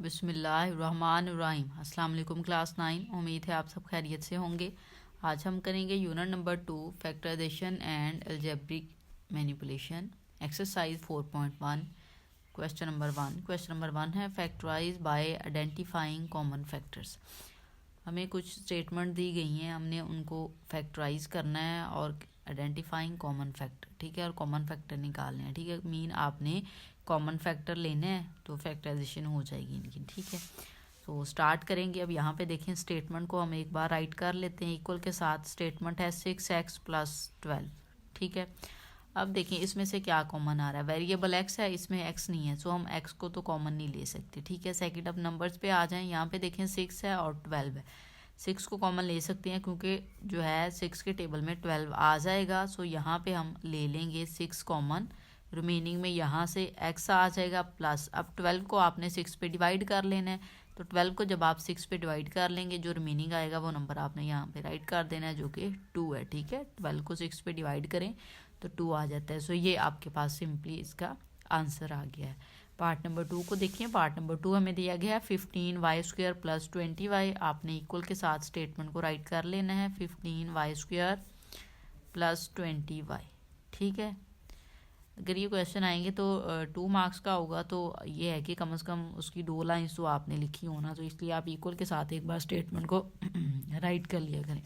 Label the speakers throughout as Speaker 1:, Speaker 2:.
Speaker 1: बिस्मिल्लाहिर्रहमानिर्रहीम। अस्सलाम वालेकुम क्लास 9। उम्मीद है आप सब खैरियत से होंगे। आज हम करेंगे unit number 2 factorisation and algebraic manipulation exercise 4.1। Question number 1 है factorise by identifying common factors. हमें कुछ स्टेटमेंट दी गई हैं, हमने उनको फैक्टराइज करना है और आइडेंटिफाइंग कॉमन फैक्टर, ठीक है, और कॉमन फैक्टर निकालने हैं, ठीक है। मीन आपने कॉमन फैक्टर लेने हैं तो फैक्टराइजेशन हो जाएगी इनकी, ठीक है। तो स्टार्ट करेंगे। अब यहाँ पे देखें स्टेटमेंट को हम एक बार राइट कर लेते हैं। इक्वल के साथ स्टेटमेंट है 6x + 12, ठीक है। अब देखें इसमें से क्या कॉमन आ रहा है। वेरिएबल x है, इसमें x नहीं है, सो हम x को तो कॉमन नहीं ले सकते, ठीक है। सेकंड, अब नंबर्स पे आ जाएं। यहाँ पे देखें 6 है और 12 है। 6 को कॉमन ले सकते हैं क्योंकि जो है 6 के टेबल में 12 आ जाएगा, सो यहाँ पे हम ले लेंगे 6 कॉमन। रिमेनिंग में यहाँ से x आ जाएगा प्लस, अब 12 को आपने 6 पे डिवाइड कर लेना है, तो 12 को जब आप 6 पे डिवाइड कर लेंगे जो रिमेनिंग आएगा वो नंबर आपने यहाँ पे राइट कर देना है, जो कि 2 है, ठीक है। 12 को 6 पे डिवाइड करें तो 2 आ जाता है। सो ये आपके पास सिंपली इसका आंसर आ गया है। पार्ट नंबर 2 को देखिए। पार्ट नंबर 2 हमें दिया गया है 15y² + 20y। आपने इक्वल के साथ स्टेटमेंट को राइट कर लेना है 15y² + 20y, ठीक है। अगर ये क्वेश्चन आएंगे तो 2 मार्क्स का होगा, तो ये है कि कम से कम उसकी 2 लाइन्स तो आपने लिखी होना, तो इसलिए आप इक्वल के साथ एक बार स्टेटमेंट को राइट कर लिया करें।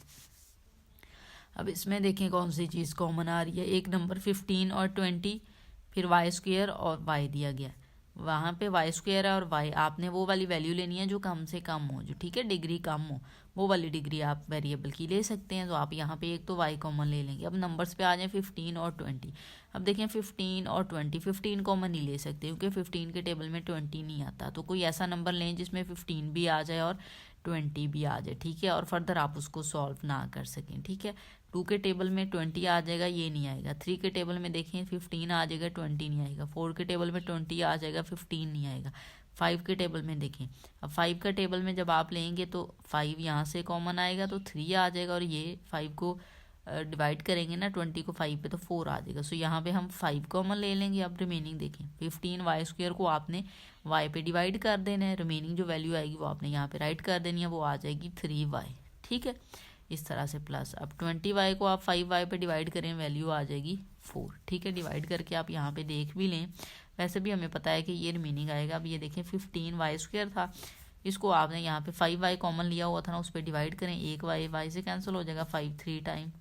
Speaker 1: अब इसमें देखें कौन सी चीज़ कॉमन आ रही है। एक नंबर 15 और 20, फिर y² और y दिया गया, वहाँ पे y² है और y, आपने वो वाली वैल्यू लेनी है जो कम से कम हो, जो ठीक है डिग्री कम हो, वो वाली डिग्री आप वेरिएबल की ले सकते हैं। तो आप यहाँ पे एक तो y कॉमन ले लेंगे। अब नंबर्स पे आ जाए 15 और 20। अब देखें 15 और 20, 15 कॉमन नहीं ले सकते क्योंकि 15 के टेबल में 20 नहीं आता, तो कोई ऐसा नंबर लें जिसमें 15 भी आ जाए और 20 भी आ जाए, ठीक है, और फर्दर आप उसको सॉल्व ना कर सकें, ठीक है। 2 के टेबल में 20 आ जाएगा, ये नहीं आएगा। 3 के टेबल में देखें 15 आ जाएगा, 20 नहीं आएगा। 4 के टेबल में 20 आ जाएगा, 15 नहीं आएगा। 5 के टेबल में देखें, अब 5 का टेबल में जब आप लेंगे तो 5 यहाँ से कॉमन आएगा तो 3 आ जाएगा, और ये 5 को डिवाइड करेंगे ना 20 को 5 पे तो 4 आ जाएगा। सो यहाँ पे हम 5 कॉमन ले लेंगे। अब रिमेनिंग देखें 15y² को आपने y पे डिवाइड कर देना है, रिमेनिंग जो वैल्यू आएगी वो आपने यहाँ पे राइट कर देनी है, वो आ जाएगी 3y, ठीक है। इस तरह से प्लस, अब 20y को आप 5y पे डिवाइड करें, वैल्यू आ जाएगी 4, ठीक है। डिवाइड करके आप यहाँ पे देख भी लें, वैसे भी हमें पता है कि ये रिमेनिंग आएगा। अब ये देखें 15y² था, इसको आपने यहाँ पे 5y कॉमन लिया हुआ था ना, उस पर डिवाइड करें, एक y से कैंसिल हो जाएगा, 5 3 टाइम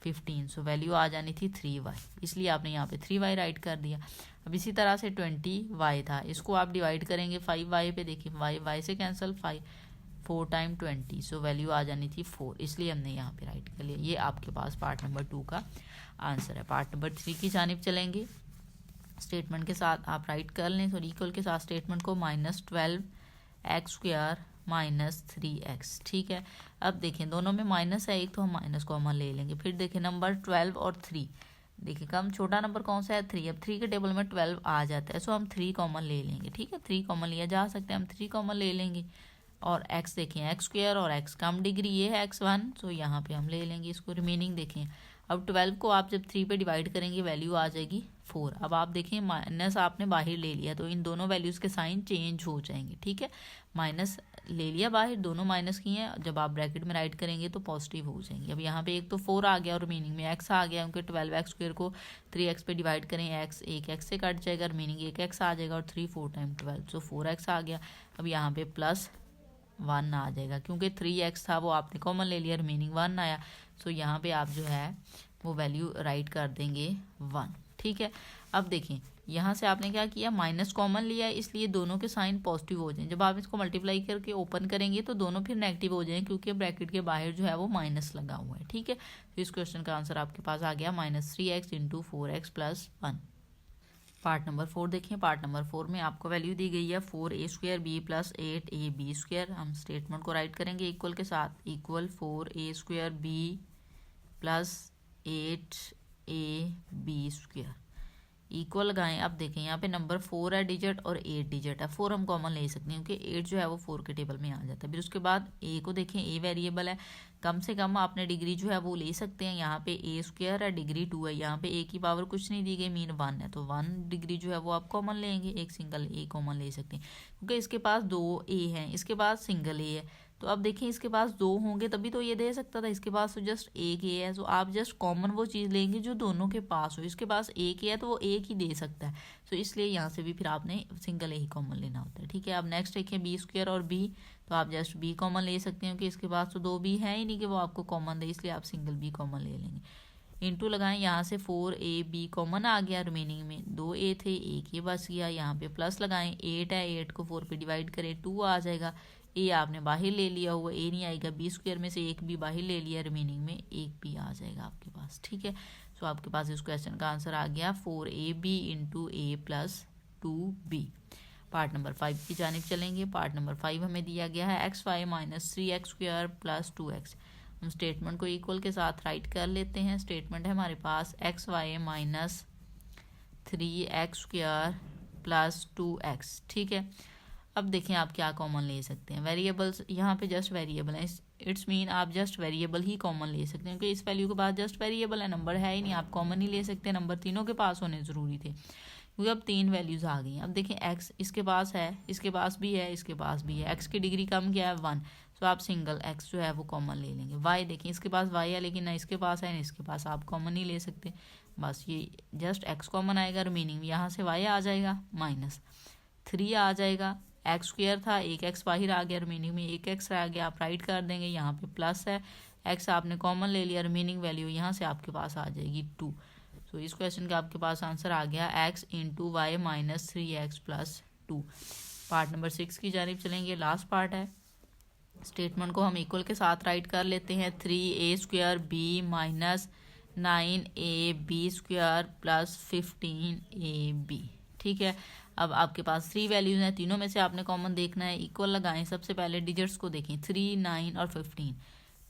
Speaker 1: 15, सो वैल्यू आ जानी थी 3y, इसलिए आपने यहाँ पे 3y राइट कर दिया। अब इसी तरह से 20y था, इसको आप डिवाइड करेंगे 5y पे, देखिए y से कैंसिल, 4 टाइम 20, सो वैल्यू आ जानी थी 4, इसलिए हमने यहाँ पे राइट कर लिया। ये आपके पास पार्ट नंबर 2 का आंसर है। पार्ट नंबर 3 की जानिब चलेंगे। स्टेटमेंट के साथ आप राइट कर लें, सॉरी इक्वल के साथ स्टेटमेंट को -12x² - 3x, ठीक है। अब देखें दोनों में माइनस है, एक तो हम माइनस कॉमन ले लेंगे। फिर देखें नंबर 12 और 3, देखिए कम छोटा नंबर कौन सा है 3। अब 3 के टेबल में 12 आ जाता है, सो हम 3 कॉमन ले लेंगे, ठीक है। 3 कॉमन लिया जा सकते हैं, हम 3 कॉमन ले लेंगे। और x देखें x² और x कम डिग्री ये है x1, सो यहाँ पे हम ले लेंगे इसको। रिमेनिंग देखें, अब 12 को आप जब 3 पे डिवाइड करेंगे वैल्यू आ जाएगी 4। अब आप देखें माइनस आपने बाहर ले लिया, तो इन दोनों वैल्यूज़ के साइन चेंज हो जाएंगे, ठीक है। माइनस ले लिया बाहर, दोनों माइनस की हैं, जब आप ब्रैकेट में राइट करेंगे तो पॉजिटिव हो जाएंगे। अब यहाँ पे एक तो 4 आ गया और रिमेनिंग में x आ गया, क्योंकि 12x² को 3x पे डिवाइड करें, x एक x से कट जाएगा, रिमेनिंग एक x आ जाएगा, और 3 4 टाइम 12, सो 4x आ गया। अब यहाँ पे +1 आ जाएगा, क्योंकि 3x था वो आपने कॉमन ले लिया, रिमेनिंग 1 आया, सो यहाँ पे आप जो है वो वैल्यू राइट कर देंगे 1, ठीक है। अब देखें यहाँ से आपने क्या किया, माइनस कॉमन लिया है, इसलिए दोनों के साइन पॉजिटिव हो जाएं। जब आप इसको मल्टीप्लाई करके ओपन करेंगे तो दोनों फिर नेगेटिव हो जाएं, क्योंकि ब्रैकेट के बाहर जो है वो माइनस लगा हुआ है, ठीक है। तो इस क्वेश्चन का आंसर आपके पास आ गया -3x × 4x + 1। पार्ट नंबर 4 देखें। पार्ट नंबर 4 में आपको वैल्यू दी गई है 4a² + 8ab²। हम स्टेटमेंट को राइट करेंगे इक्वल के साथ, इक्वल 4a² + 8ab²। इक्वल लगाएं। अब देखें यहाँ पे नंबर 4 है डिजिट और 8 डिजिट है। 4 हम कॉमन ले सकते हैं क्योंकि 8 जो है वो 4 के टेबल में आ जाता है। फिर उसके बाद ए को देखें, ए वेरिएबल है, कम से कम आपने डिग्री जो है वो ले सकते हैं। यहाँ पे ए स्क्वायर है, डिग्री 2 है, यहाँ पे ए की पावर कुछ नहीं दी गई, मीन 1 है, तो 1 डिग्री जो है वो आप कॉमन लेंगे, एक सिंगल ए कॉमन ले सकते हैं क्योंकि इसके पास 2 ए हैं, इसके पास सिंगल ए है। तो अब देखें इसके पास 2 होंगे तभी तो ये दे सकता था, इसके पास तो जस्ट एक ए है, तो आप जस्ट कॉमन वो चीज़ लेंगे जो दोनों के पास हो। इसके पास एक है तो वो एक ही दे सकता है, तो इसलिए यहाँ से भी फिर आपने सिंगल ए ही कॉमन लेना होता है। ठीक है, अब नेक्स्ट देखें बी स्क्वायर और बी, तो आप जस्ट बी कॉमन ले सकते हैं क्योंकि इसके पास तो 2 बी है ही नहीं कि वो आपको कॉमन दे, इसलिए आप सिंगल बी कॉमन ले लेंगे। इंटू लगाएं, यहाँ से 4ab कॉमन आ गया, रिमेनिंग में 2a थे, एक ये बच गया। यहाँ पे प्लस लगाएं, 8 है, 8 को 4 पे डिवाइड करें 2 आ जाएगा। ए आपने बाहर ले लिया हुआ, ए नहीं आएगा, बी स्क्वायर में से एक भी बाहर ले लिया, रिमेनिंग में एक भी आ जाएगा आपके पास। ठीक है, सो आपके पास इस क्वेश्चन का आंसर आ गया 4ab इंटू ए प्लस 2b। पार्ट नंबर 5 की जानिब चलेंगे। पार्ट नंबर 5 हमें दिया गया है xy minus 3x square plus 2x। हम स्टेटमेंट को इक्वल के साथ राइट कर लेते हैं। स्टेटमेंट है हमारे पास xy minus 3x square plus 2x। ठीक है, अब देखें आप क्या कॉमन ले सकते हैं। वेरिएबल्स यहाँ पे जस्ट वेरिएबल है, इट्स मीन आप जस्ट वेरिएबल ही कॉमन ले सकते हैं क्योंकि इस वैल्यू के बाद जस्ट वेरिएबल है, नंबर है ही नहीं, आप कॉमन ही ले सकते हैं। नंबर तीनों के पास होने ज़रूरी थे क्योंकि अब 3 वैल्यूज़ आ गई। अब देखें x इसके पास है, इसके पास भी है, इसके पास भी है, x की डिग्री कम क्या है 1, तो आप सिंगल x जो है वो कॉमन ले लेंगे। y देखें इसके पास y है लेकिन ना इसके पास है ना इसके पास, आप कॉमन नहीं ले सकते, बस ये जस्ट x कॉमन आएगा, रिमेनिंग यहाँ से y आ जाएगा माइनस 3 आ जाएगा, एक्स स्क्वायर था, एक एक्स बाहर आ गया, रिमेनिंग में एक एक्स रह गया, आप राइट कर देंगे। यहाँ पे प्लस है, एक्स आपने कॉमन ले लिया, रिमेनिंग वैल्यू यहाँ से आपके पास आ जाएगी 2। तो इस क्वेश्चन का आपके पास आंसर आ गया x into Y minus 3x plus 2। Part number 6 की जानिब चलेंगे, लास्ट पार्ट है। स्टेटमेंट को हम इक्वल के साथ राइट कर लेते हैं। 3a square B minus 9ab square plus 15ab। ठीक है, अब आपके पास 3 वैल्यूज हैं, तीनों में से आपने कॉमन देखना है। इक्वल लगाएं, सबसे पहले डिजिट्स को देखें, 3, 9 और 15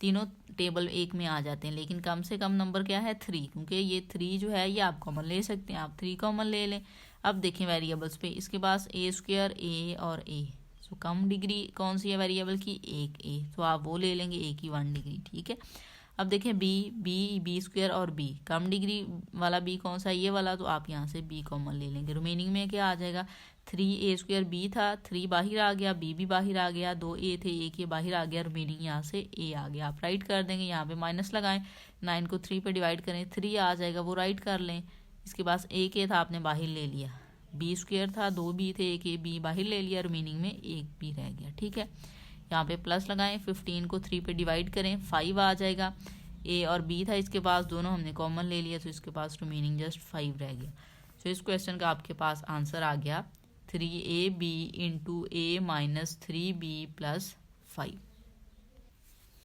Speaker 1: तीनों टेबल एक में आ जाते हैं, लेकिन कम से कम नंबर क्या है 3, क्योंकि ये 3 जो है ये आप कॉमन ले सकते हैं, आप 3 कॉमन ले लें। अब देखें वेरिएबल्स पे, इसके पास ए स्क्वायर ए और ए, सो कम डिग्री कौन सी है वेरिएबल की, एक ए, तो आप वो ले लेंगे, ए की 1 डिग्री। ठीक है, अब देखें बी स्क्वायर और बी, कम डिग्री वाला बी कौन सा है, ये वाला, तो आप यहाँ से बी कॉमन ले लेंगे। रिमेनिंग में क्या आ जाएगा, 3a स्क्वायर बी था, 3 बाहर आ गया, बी भी बाहर आ गया, 2a थे, एक ये बाहर आ गया, रिमेनिंग यहाँ से a आ गया, आप राइट कर देंगे। यहाँ पे माइनस लगाएं, 9 को 3 पे डिवाइड करें, 3 आ जाएगा, वो राइट कर लें। इसके पास एक ए था, आपने बाहर ले लिया, बी स्क्वायर था, 2 बी थे, एक ए बी बाहर ले लिया, रिमेनिंग में एक बी रह गया। ठीक है, यहाँ पे प्लस लगाएं, 15 को 3 पे डिवाइड करें, 5 आ जाएगा, ए और बी था इसके पास, दोनों हमने कॉमन ले लिया, तो इसके पास रिमेनिंग जस्ट 5 रह गया। तो इस क्वेश्चन का आपके पास आंसर आ गया 3ab इंटू ए माइनस 3b प्लस 5।